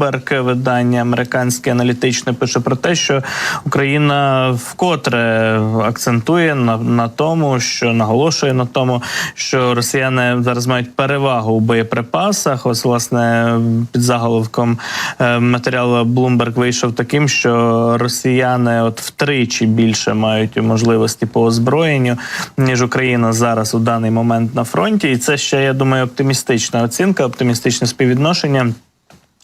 Bloomberg, видання американське аналітичне, пише про те, що Україна вкотре акцентує на тому, що наголошує на тому, що росіяни зараз мають перевагу у боєприпасах. Ось, власне, під заголовком матеріалу Bloomberg вийшов таким, що росіяни втричі більше мають можливості по озброєнню, ніж Україна зараз у даний момент на фронті. І це ще, я думаю, оптимістична оцінка, оптимістичне співвідношення.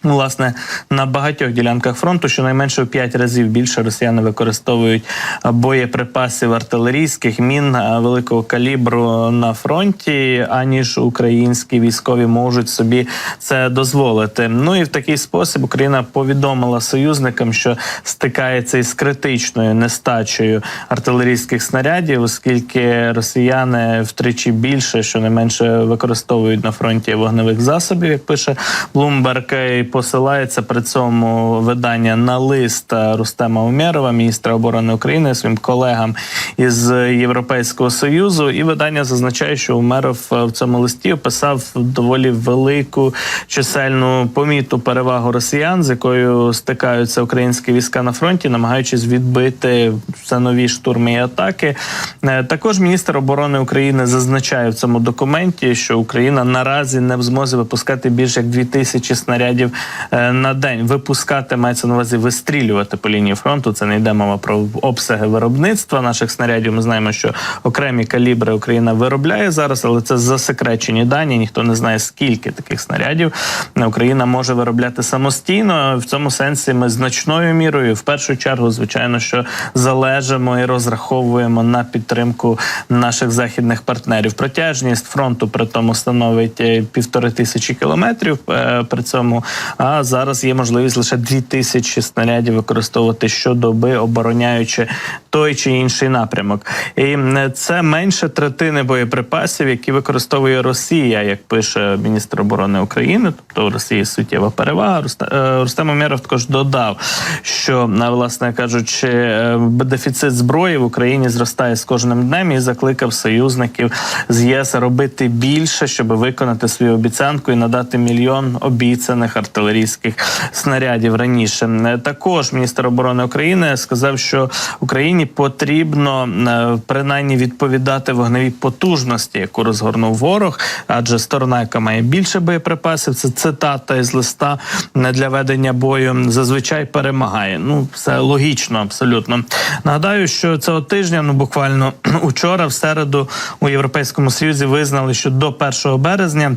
Власне, на багатьох ділянках фронту щонайменше в 5 разів більше росіяни використовують боєприпасів артилерійських, мін великого калібру на фронті, аніж українські військові можуть собі це дозволити. Ну і в такий спосіб Україна повідомила союзникам, що стикається із критичною нестачею артилерійських снарядів, оскільки росіяни втричі більше, щонайменше використовують на фронті вогневих засобів, як пише Bloomberg. Посилається при цьому видання на лист Рустема Умєрова, міністра оборони України, своїм колегам із Європейського Союзу. І видання зазначає, що Умєров в цьому листі описав доволі велику чисельну помітну перевагу росіян, з якою стикаються українські війська на фронті, намагаючись відбити все нові штурми і атаки. Також міністр оборони України зазначає в цьому документі, що Україна наразі не в змозі випускати більше як 2000 снарядів на день. Випускати, мається на увазі вистрілювати по лінії фронту. Це не йде мова про обсяги виробництва наших снарядів. Ми знаємо, що окремі калібри Україна виробляє зараз, але це засекречені дані. Ніхто не знає, скільки таких снарядів Україна може виробляти самостійно. В цьому сенсі ми значною мірою, в першу чергу, звичайно, що залежимо і розраховуємо на підтримку наших західних партнерів. Протяжність фронту при тому становить 1500 кілометрів при цьому, а зараз є можливість лише 2000 снарядів використовувати щодоби, обороняючи той чи інший напрямок. І це менше третини боєприпасів, які використовує Росія, як пише міністр оборони України, тобто у Росії суттєва перевага. Рустем Умєров також додав, що, власне кажучи, дефіцит зброї в Україні зростає з кожним днем і закликав союзників з ЄС робити більше, щоб виконати свою обіцянку і надати 1 мільйон обіцяних артилерійських снарядів раніше. Також міністр оборони України сказав, що Україні потрібно принаймні відповідати вогневій потужності, яку розгорнув ворог, адже сторона, яка має більше боєприпасів, це цитата із листа, для ведення бою зазвичай перемагає. Ну, це логічно абсолютно. Нагадаю, що цього тижня, буквально учора, в середу, у Європейському Союзі визнали, що до 1 березня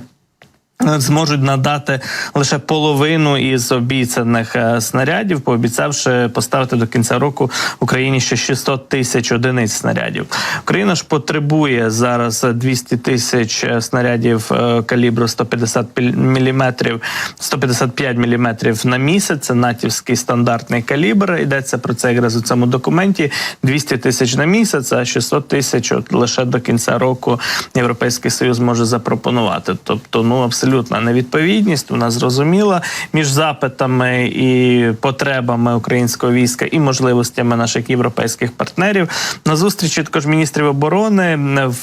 зможуть надати лише половину із обіцяних снарядів, пообіцявши поставити до кінця року Україні ще 600 тисяч одиниць снарядів. Україна ж потребує зараз 200 тисяч снарядів калібру 155 мм на місяць. Це натівський стандартний калібр. Йдеться про це якраз у цьому документі. 200 тисяч на місяць, а 600 тисяч лише до кінця року Європейський Союз може запропонувати. Тобто, абсолютно невідповідність, вона зрозуміла між запитами і потребами українського війська і можливостями наших європейських партнерів. На зустрічі також міністрів оборони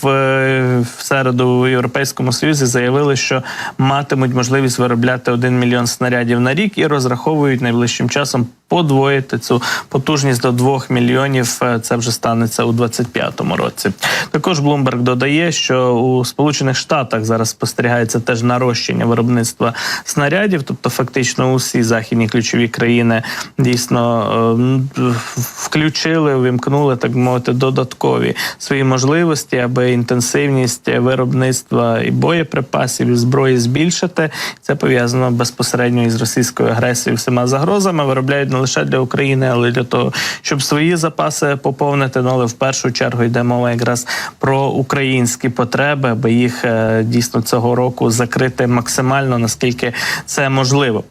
в середу у Європейському Союзі заявили, що матимуть можливість виробляти 1 мільйон снарядів на рік і розраховують найближчим часом подвоїти цю потужність до 2 мільйонів. Це вже станеться у 2025 році. Також Bloomberg додає, що у Сполучених Штатах зараз спостерігається теж нарощення виробництва снарядів, тобто фактично усі західні ключові країни дійсно включили, увімкнули, так мовити, додаткові свої можливості, аби інтенсивність виробництва і боєприпасів, і зброї збільшити. Це пов'язано безпосередньо із російською агресією, всіма загрозами. Виробляють не лише для України, але й для того, щоб свої запаси поповнити. Але в першу чергу йде мова якраз про українські потреби, аби їх дійсно цього року закрити максимально, наскільки це можливо.